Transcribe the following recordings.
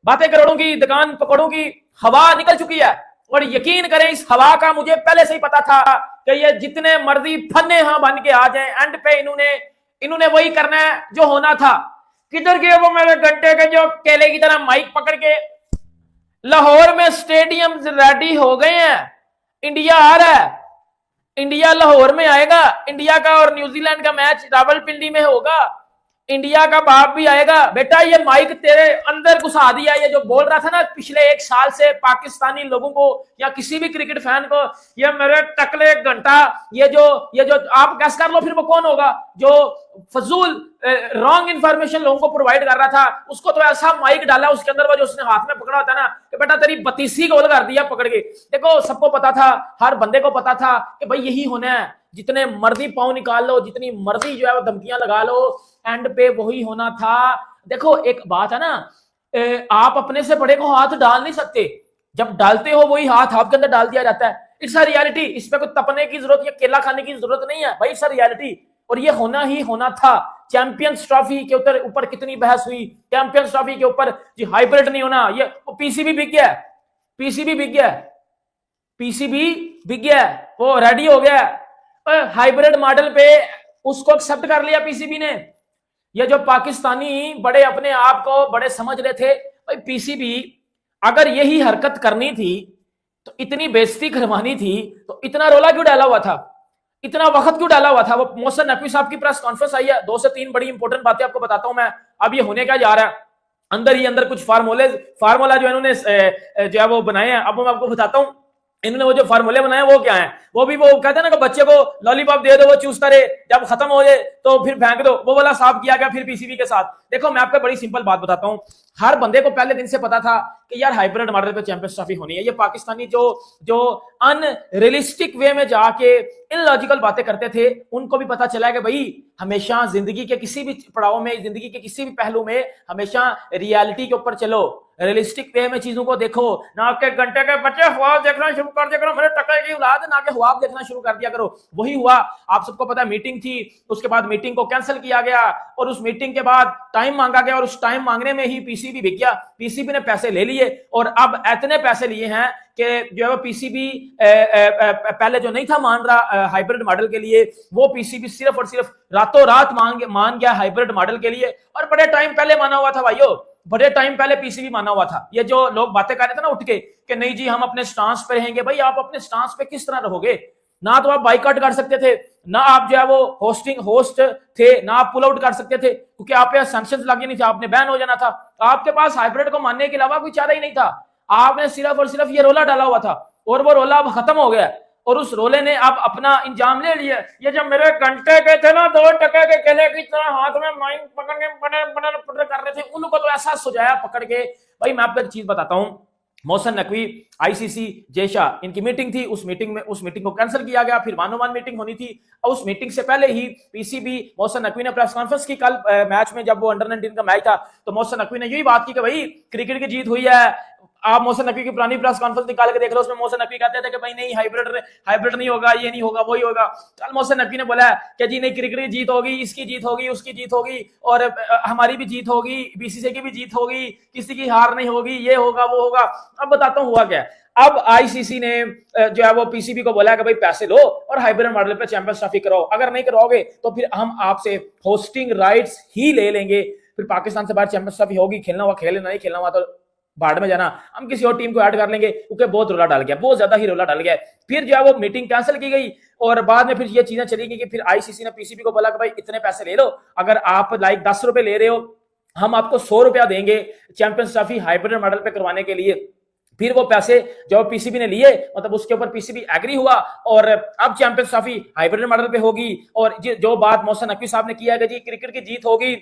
बातें करोड़ों की, दुकान पकड़ों की हवा निकल चुकी है। और यकीन करें इस हवा का मुझे पहले से ही पता था कि ये जितने मर्जी फन्ने यहां बन के आ जाएं, एंड पे इन्होंने वही करना है जो होना था। किधर गए वो मेरे घंटे के जो केले की तरह माइक पकड़ के। लाहौर में स्टेडियम रेडी हो गए हैं, इंडिया आ रहा है, इंडिया लाहौर में आएगा, इंडिया का और न्यूजीलैंड का मैच रावलपिंडी में होगा, इंडिया का बाप भी आएगा। बेटा ये माइक तेरे अंदर घुसा दिया। ये जो बोल रहा था ना पिछले एक साल से पाकिस्तानी लोगों को या किसी भी क्रिकेट फैन को, ये मेरे टकले घंटा, ये जो आप गैस कर लो फिर वो कौन होगा जो फजूल रॉन्ग इंफॉर्मेशन लोगों को प्रोवाइड कर रहा था। उसको तो ऐसा माइक डाला उसके अंदर, वो जो उसने हाथ में पकड़ा होता ना कि बेटा तेरी बतीसी गोल कर दिया पकड़ के। देखो सबको पता था, हर बंदे को पता था कि भाई यही होना है। जितने मर्जी पाँव निकाल लो, जितनी मर्जी जो है वो धमकियां लगा लो, एंड पे वही होना था। देखो एक बात है ना, आप अपने से बड़े को हाथ डाल नहीं सकते, जब डालते हो वही हाथ आपके अंदर डाल दिया जाता है। इट्स अ रियलिटी, इसमें कोई तपने की जरूरत या केला खाने की जरूरत नहीं है भाई, इट्स अ रियलिटी। और ये होना ही होना था। चैंपियंस ट्रॉफी के ऊपर कितनी बहस हुई, चैंपियंस ट्रॉफी के ऊपर जी हाइब्रिड नहीं होना, ये पीसीबी बिक गया, पीसीबी बिक गया, पीसीबी बिक गया, वो रेडी हो गया हाइब्रिड मॉडल पे, उसको एक्सेप्ट कर लिया पीसीबी ने। ये जो पाकिस्तानी बड़े अपने आप को बड़े समझ रहे थे, भाई पीसीबी अगर यही हरकत करनी थी तो इतनी बेइज्जती करवानी थी तो इतना रोला क्यों डाला हुआ था, इतना वक्त क्यों डाला हुआ था। वो मोहसिन नकवी साहब की प्रेस कॉन्फ्रेंस आई है, 2 से 3 बड़ी इंपॉर्टेंट बातें आपको बताता हूं मैं। अब ये होने क्या जा रहा है, अंदर ही अंदर कुछ फार्मूला जो इन्होंने जो है वो बनाए हैं। अब मैं आपको बताता हूं इन्होंने वो जो फार्मूले बनाए वो क्या है। वो कहते हैं ना कि बच्चे को लॉलीपॉप दे दो वो चूसता रहे, जब खत्म हो जाए तो फिर फेंक दो, वो वाला साफ किया गया फिर पीसीबी के साथ। देखो मैं आपको बड़ी सिंपल बात बताता हूं, हर बंदे को पहले दिन से पता था कि यार हाइब्रिड मॉडल पे चैंपियंस ट्रॉफी होनी है। ये पाकिस्तानी जो अनरियलिस्टिक वे में जाके इलॉजिकल बातें करते थे, उनको भी पता चला कि भाई हमेशा जिंदगी के किसी भी पड़ाव में, जिंदगी के किसी भी पहलू में हमेशा रियलिटी के ऊपर चलो, रियलिस्टिक वे में चीजों को देखो। ना के घंटे के बच्चे ख्वाब देखना शुरू कर दिया करो, मेरे टकले की औलाद, ना के ख्वाब देखना शुरू कर दिया करो। वही हुआ, आप सबको पता है मीटिंग थी, उसके बाद मीटिंग को कैंसिल किया गया और उस मीटिंग के बाद टाइम मांगा गया और उस टाइम मांगने में ही पीसीबी बिक गया। पीसीबी ने पैसे ले लिए और अब इतने पैसे लिए हैं कि जो है वो पीसीबी पहले जो नहीं था मान रहा हाइब्रिड मॉडल के लिए, वो पीसीबी सिर्फ और सिर्फ रातों रात मान गया हाइब्रिड मॉडल के लिए। और बड़े टाइम पहले माना हुआ था भाइयों, बड़े टाइम पहले पीसीबी माना हुआ था। ये जो लोग बातें कर रहे थे ना उठ के कि नहीं जी हम अपने स्टांस पे रहेंगे, भाई आप अपने स्टांस पे किस तरह रहोगे। ना तो आप बाइकआउट कर सकते थे, ना आप जो है वो होस्ट थे, ना आप पुल आउट कर सकते थे क्योंकि आप पे सैंक्शंस लगे नहीं थे, आपने बैन हो जाना था। आपके पास हाइब्रिड को मानने के अलावा कोई चारा ही नहीं था। आपने सिर्फ और सिर्फ ये रोला डाला हुआ था और वो रोला अब खत्म हो गया और उस रोले ने अब अपना इंजाम ले लिया। ये जब मेरे घंटे के थे ना 2 टके के केले की तरह हाथ में माइक पकड़ के पकड़ कर रहे थे, उनको तो ऐसा सुझाया पकड़ के। भाई मैं आपको एक चीज बताता हूं, मोहसिन नकवी, आईसीसी, जयशा, इनकी मीटिंग थी, उस मीटिंग को कैंसिल किया गया, फिर वन मीटिंग होनी थी और उस मीटिंग से पहले ही पीसीबी, मोहसिन नकवी ने प्रेस कॉन्फ्रेंस की कल मैच में, जब वो अंडर 19 का मैच था तो मोहसिन नकवी ने यही बात की कि भाई क्रिकेट की जीत हुई है। आप मोहसिन नकवी की पुरानी प्रेस कॉन्फ्रेंस निकाल के देख लो, उसमें मोहसिन नकवी कहते थे कि भाई नहीं हाइब्रिड नहीं होगा, ये नहीं होगा, वही होगा। कल मोहसिन नकवी ने बोला कि जी नहीं क्रिकेट की जीत होगी, इसकी जीत होगी, उसकी जीत होगी और हमारी भी जीत होगी, बीसीसीआई की भी जीत होगी, किसी की हार नहीं होगी, ये होगा वो होगा। अब बताता हूँ हुआ क्या। अब आईसीसी ने जो है वो पीसीबी को बोला कि भाई पैसे लो और हाइब्रिड मॉडल पे चैंपियंस ट्रॉफी कराओ, अगर नहीं कराओगे तो फिर हम आपसे होस्टिंग राइट्स ही ले लेंगे, फिर पाकिस्तान से बाहर चैंपियंस ट्रॉफी होगी, खेलना हुआ खेले, नहीं खेलना हुआ तो भाड़ में जाना, हम किसी और टीम को ऐड कर लेंगे, क्योंकि बहुत रोला डाल गया, बहुत ज्यादा ही रोला डाल गया। फिर जो है वो मीटिंग कैंसिल की गई और बाद में फिर ये चीजें चली गई कि फिर आईसीसी ने पीसीबी को बोला कि भाई इतने पैसे ले लो, अगर आप लाइक 10 रुपए ले रहे हो हम आपको 100 रुपया देंगे चैंपियंस ट्रॉफी हाइब्रिड मॉडल पे करवाने के लिए। फिर वो पैसे जो पीसीबी ने लिए, मतलब उसके ऊपर पीसीबी एग्री हुआ और अब चैंपियंस ट्रॉफी हाइब्रिड मॉडल पे होगी। और जो बात मोहसिन नकवी साहब ने किया है कि जी क्रिकेट की जीत होगी,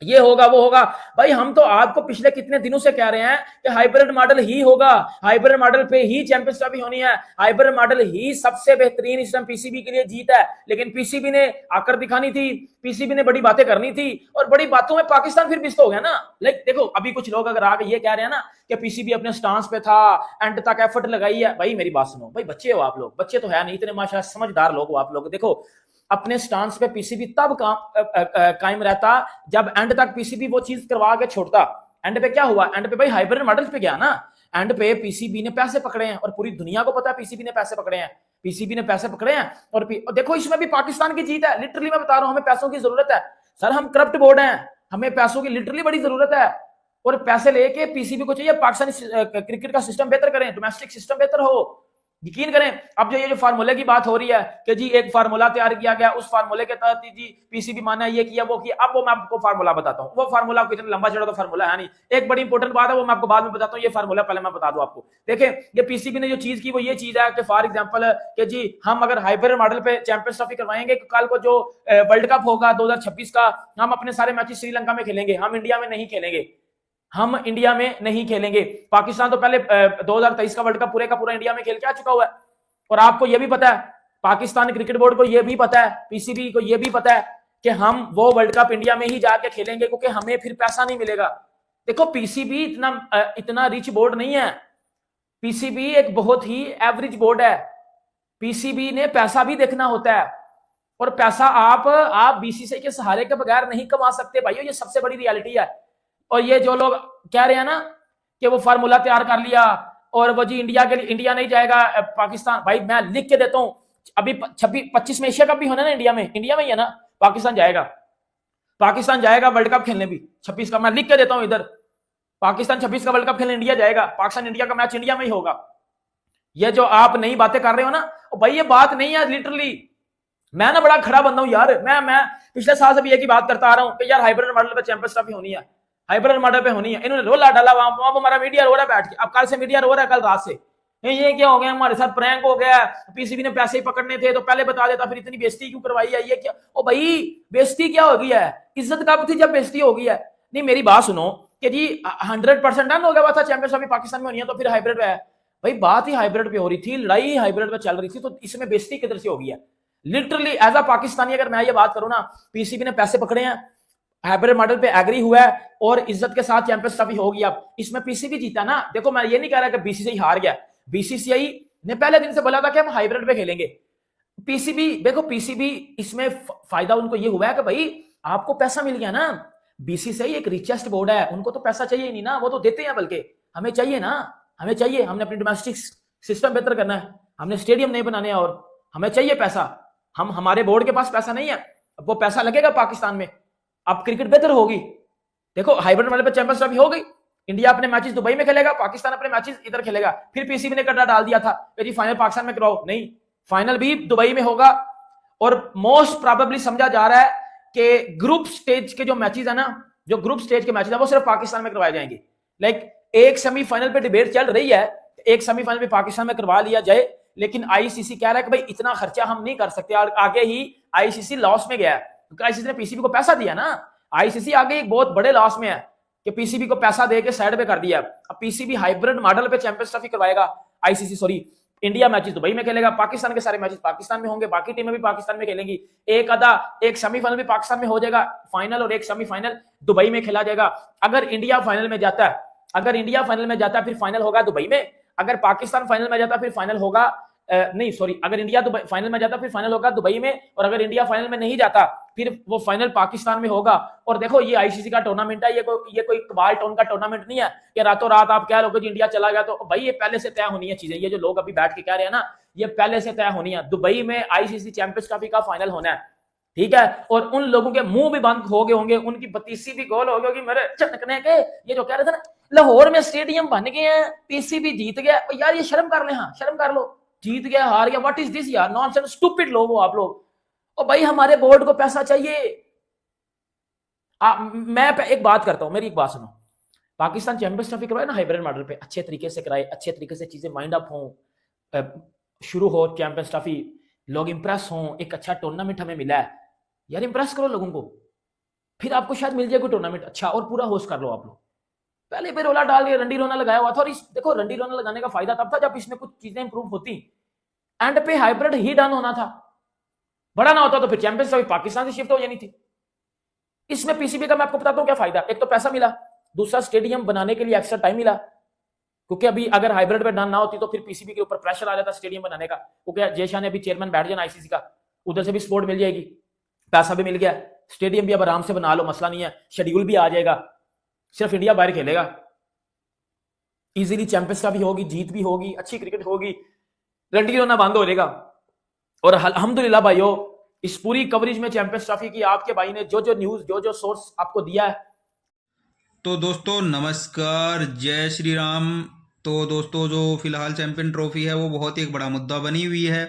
ये होगा वो होगा, भाई हम तो आपको पिछले कितने दिनों से कह रहे हैं कि हाइब्रिड मॉडल ही होगा, हाइब्रिड मॉडल पे ही चैंपियंस ट्रॉफी होनी है, हाइब्रिड मॉडल ही सबसे बेहतरीन इस टाइम पीसीबी के लिए जीत है। लेकिन पीसीबी ने आकर दिखानी थी, पीसीबी ने बड़ी बातें करनी थी और बड़ी बातों में पाकिस्तान फिर बिस्त हो गया ना। लाइक देखो अभी कुछ लोग अगर आगे ये कह रहे हैं ना कि पीसीबी अपने स्टांस पे था, एंड तक एफर्ट लगाई है, भाई मेरी बात सुनो, भाई बच्चे हो आप लोग, बच्चे तो है नहीं इतने माशाल्लाह, समझदार लोग हो आप लोग। देखो अपने स्टांस पे पीसीबी तब कायम रहता जब एंड तक पीसीबी वो चीज करवा के छोड़ता, एंड पे क्या हुआ, एंड पे भाई हाइब्रिड मॉडल पे गया ना, एंड पे पीसीबी ने पैसे पकड़े हैं और पूरी दुनिया को पता है पीसीबी ने पैसे पकड़े हैं, पीसीबी ने पैसे पकड़े हैं। और देखो इसमें भी पाकिस्तान की जीत है, लिटरली मैं बता रहा हूं, हमें पैसों की जरूरत है सर, हम करप्ट बोर्ड हैं, हमें पैसों की लिटरली बड़ी जरूरत है, और पैसे लेके पीसीबी को चाहिए पाकिस्तानी क्रिकेट का सिस्टम बेहतर करें, डोमेस्टिक सिस्टम बेहतर हो, यकीन करें। अब जो ये जो फार्मूले की बात हो रही है कि जी एक फार्मूला तैयार किया गया, उस फार्मूले के तहत जी पीसीबी माना ये किया वो किया, अब वो मैं आपको फार्मूला बताता हूं, वो फार्मूला कितना लंबा चौड़ा तो फार्मूला है नहीं, एक बड़ी इंपॉर्टेंट बात है वो मैं आपको बाद में बताता हूं, ये फार्मूला पहले मैं बता दूं आपको। देखिए ये पीसीबी ने जो चीज की वो ये चीज है कि फॉर एग्जांपल कि जी हम अगर हाइब्रिड मॉडल पे चैंपियंस ट्रॉफी करवाएंगे, कल को जो वर्ल्ड कप होगा 2026 का, हम अपने सारे मैचेस श्रीलंका में खेलेंगे, हम इंडिया में नहीं खेलेंगे, हम इंडिया में नहीं खेलेंगे। पाकिस्तान तो पहले 2023 का वर्ल्ड कप पूरे का पूरा इंडिया में खेल के आ चुका हुआ है, और आपको यह भी पता है, पाकिस्तान क्रिकेट बोर्ड को यह भी पता है, पीसीबी को यह भी पता है कि हम वो वर्ल्ड कप इंडिया में ही जाके खेलेंगे, क्योंकि हमें फिर पैसा नहीं मिलेगा। देखो पीसीबी इतना रिच बोर्ड नहीं है, पीसीबी एक बहुत ही एवरेज बोर्ड है, पीसीबी ने पैसा भी देखना होता है, और पैसा आप बीसीसीआई के सहारे के बगैर नहीं कमा सकते भाइयों, ये सबसे बड़ी रियलिटी है। और ये जो लोग कह रहे हैं ना कि वो फार्मूला तैयार कर लिया और वो जी इंडिया के लिए, इंडिया नहीं जाएगा पाकिस्तान, भाई मैं लिख के देता हूं, अभी 26 में एशिया कप भी होना ना इंडिया में ही है ना, पाकिस्तान जाएगा वर्ल्ड कप खेलने भी 26 का, मैं लिख के देता हूं इधर, पाकिस्तान 26 का वर्ल्ड कप खेलने इंडिया जाएगा, पाकिस्तान इंडिया का मैच इंडिया में ही होगा। ये जो आप नई बातें कर रहे हो ना भाई, ये बात नहीं है लिटरली, मैं ना बड़ा खड़ा बंदा हूं यार, मैं पिछले साल से भी एक ही बात करता आ रहा हूं कि यार हाइब्रिड मॉडल पे चैंपियंस ट्रॉफी होनी है, हाइब्रिड मॉडल पे होनी है, इन्होंने रोला डाला वहां हमारा मीडिया रो रहा है बैठ के, अब कल से मीडिया रो रहा है, कल रात से ये क्या हो गया, हमारे साथ प्रैंक हो गया, पीसीबी ने पैसे ही पकड़ने थे तो पहले बता देता, फिर इतनी बेइज्जती क्यों करवाई है, ये क्या, ओ भाई बेइज्जती क्या हो गई है, इज्जत कब थी जब बेइज्जती हो गई है। नहीं मेरी बात सुनो कि जी 100% डन हो गया था चैंपियंस ट्रॉफी पाकिस्तान में होनी है, तो फिर हाइब्रिड पे है भाई, बात ही हाइब्रिड पे हो रही थी, लड़ाई हाइब्रिड पे चल रही थी, तो इसमें बेइज्जती किधर से हो गई है। लिटरली एज अ पाकिस्तानी अगर मैं ये बात करूं ना, पीसीबी ने पैसे पकड़े हैं, हाइब्रिड मॉडल पे एग्री हुआ है और इज्जत के साथ चैंपियंस ट्रॉफी होगी, अब इसमें पीसीबी जीता ना। देखो मैं ये नहीं कह रहा कि बीसीसीआई हार गया, बीसीसीआई ने पहले दिन से बोला था कि हम हाइब्रिड पे खेलेंगे, पीसीबी देखो पीसीबी इसमें फायदा उनको ये हुआ है कि भाई आपको पैसा मिल गया ना, बीसीसीआई एक रिचेस्ट बोर्ड है, उनको तो पैसा चाहिए नहीं ना, वो तो देते हैं, बल्कि हमें चाहिए ना, हमें चाहिए, हमने अपनी डोमेस्टिक सिस्टम बेहतर करना है, हमने स्टेडियम नहीं बनाने और हमें चाहिए पैसा, हमारे बोर्ड के पास पैसा नहीं है, अब वो पैसा लगेगा पाकिस्तान में, अब क्रिकेट बेहतर होगी। देखो हाइब्रिड मॉडल पे चैंपियंस ट्रॉफी हो गई, इंडिया अपने मैचेस दुबई में खेलेगा, पाकिस्तान अपने मैचेस इधर खेलेगा, फिर पीसीबी ने कड़ा डाल दिया था कि जी फाइनल पाकिस्तान में कराओ, नहीं फाइनल भी दुबई में होगा, और मोस्ट प्रोबेबली समझा जा रहा है कि ग्रुप स्टेज के जो मैचेस है ना, जो ग्रुप स्टेज के मैचेस है वो सिर्फ पाकिस्तान में करवाए जाएंगे। लाइक एक सेमीफाइनल पे डिबेट चल रही है, एक सेमीफाइनल पे पाकिस्तान में करवा लिया जाए, लेकिन आईसीसी कह रहा है कि भाई इतना खर्चा हम नहीं कर सकते, और आगे ही आईसीसी लॉस में गया है, क्योंकि आईसीसी ने पीसीबी को पैसा दिया ना, आईसीसी आगे एक बहुत बड़े लॉस में है कि पीसीबी को पैसा देके साइड पे कर दिया। अब पीसीबी हाइब्रिड मॉडल पे चैंपियंस ट्रॉफी करवाएगा, ICC sorry India matches Dubai में खेलेगा, पाकिस्तान के सारे मैचेस पाकिस्तान में होंगे, बाकी टीमें भी पाकिस्तान में खेलेंगी, एक सेमीफाइनल भी पाकिस्तान में हो जाएगा, फाइनल और एक सेमीफाइनल दुबई में खेला जाएगा। अगर इंडिया फाइनल में जाता है फिर फाइनल होगा दुबई में, अगर पाकिस्तान फाइनल में जाता है फिर फाइनल होगा नहीं सॉरी, अगर इंडिया फाइनल में जाता फिर फाइनल होगा दुबई में, और अगर इंडिया फाइनल में नहीं जाता फिर वो फाइनल पाकिस्तान में होगा। और देखो ये आईसीसी का टूर्नामेंट है, ये कोई कबाल टाउन का टूर्नामेंट नहीं है कि रातों रात आप कह लोगे इंडिया चला गया, तो भाई ये पहले से तय होनी है चीजें, ये जो लोग अभी बैठ के कह रहे हैं ना, ये पहले से तय होनी है, दुबई में आईसीसी चैंपियंस ट्रॉफी का फाइनल होना है, ठीक है। और उन लोगों के मुंह भी बंद हो गए होंगे, उनकी बतीसी भी गोल हो गई मेरे चटकने के, ये जो कह रहे थे ना लाहौर में स्टेडियम बन गए हैं, पीसीबी जीत गया, यार ये शर्म कर ले, हाँ शर्म कर लो, जीत गया हार गया, व्हाट इज दिस यार, नॉनसेंस स्टूपिड लोग हो आप लोग। और भाई हमारे बोर्ड को पैसा चाहिए। मैं एक बात करता हूं, मेरी एक बात सुनो, पाकिस्तान चैंपियंस ट्रॉफी करवाए ना हाइब्रिड मॉडल पे, अच्छे तरीके से कराए, अच्छे तरीके से चीजें माइंड अप हो, शुरू हो चैंपियंस ट्रॉफी, लोग इंप्रेस हो, एक अच्छा टूर्नामेंट हमें मिला है यार, इंप्रेस करो लोगों को, फिर आपको शायद मिल जाए कोई टूर्नामेंट अच्छा, और पूरा होस्ट कर लो आप लोग। पहले पे रोला डाल के रंडी रोना लगाया हुआ था, और देखो रंडी रोना लगाने का फायदा तब था जब इसमें कुछ चीजें इंप्रूव होती, एंड पे हाइब्रिड ही डन होना था, बड़ा ना होता तो फिर चैंपियंस ट्रॉफी पाकिस्तान से शिफ्ट हो जानी थी। इसमें पीसीबी का मैं आपको बताता हूं क्या फायदा, एक तो पैसा मिला, दूसरा स्टेडियम बनाने के लिए एक्स्ट्रा टाइम मिला, क्योंकि अभी अगर हाइब्रिड पे डन ना होती तो फिर पीसीबी के ऊपर प्रेशर आ जाता स्टेडियम बनाने का, क्योंकि जयशाह ने अभी चेयरमैन बैठ जाना आईसीसी का, उधर से भी सपोर्ट मिल जाएगी, पैसा भी मिल गया, स्टेडियम भी अब आराम से बना लो, मसला नहीं है, शेड्यूल भी आ जाएगा, सिर्फ इंडिया बाहर खेलेगा। इजीली चैंपियंस ट्रॉफी होगी, जीत भी होगी, अच्छी क्रिकेट होगी, रणजी रोना बंद हो जाएगा। और अल्हम्दुलिल्लाह भाइयों, इस पूरी कवरेज में चैंपियंस ट्रॉफी की आपके भाई ने जो जो न्यूज, जो जो सोर्स आपको दिया है। तो दोस्तों नमस्कार, जय श्री राम। तो दोस्तों जो फिलहाल चैंपियन ट्रॉफी है वो बहुत ही एक बड़ा मुद्दा बनी हुई है।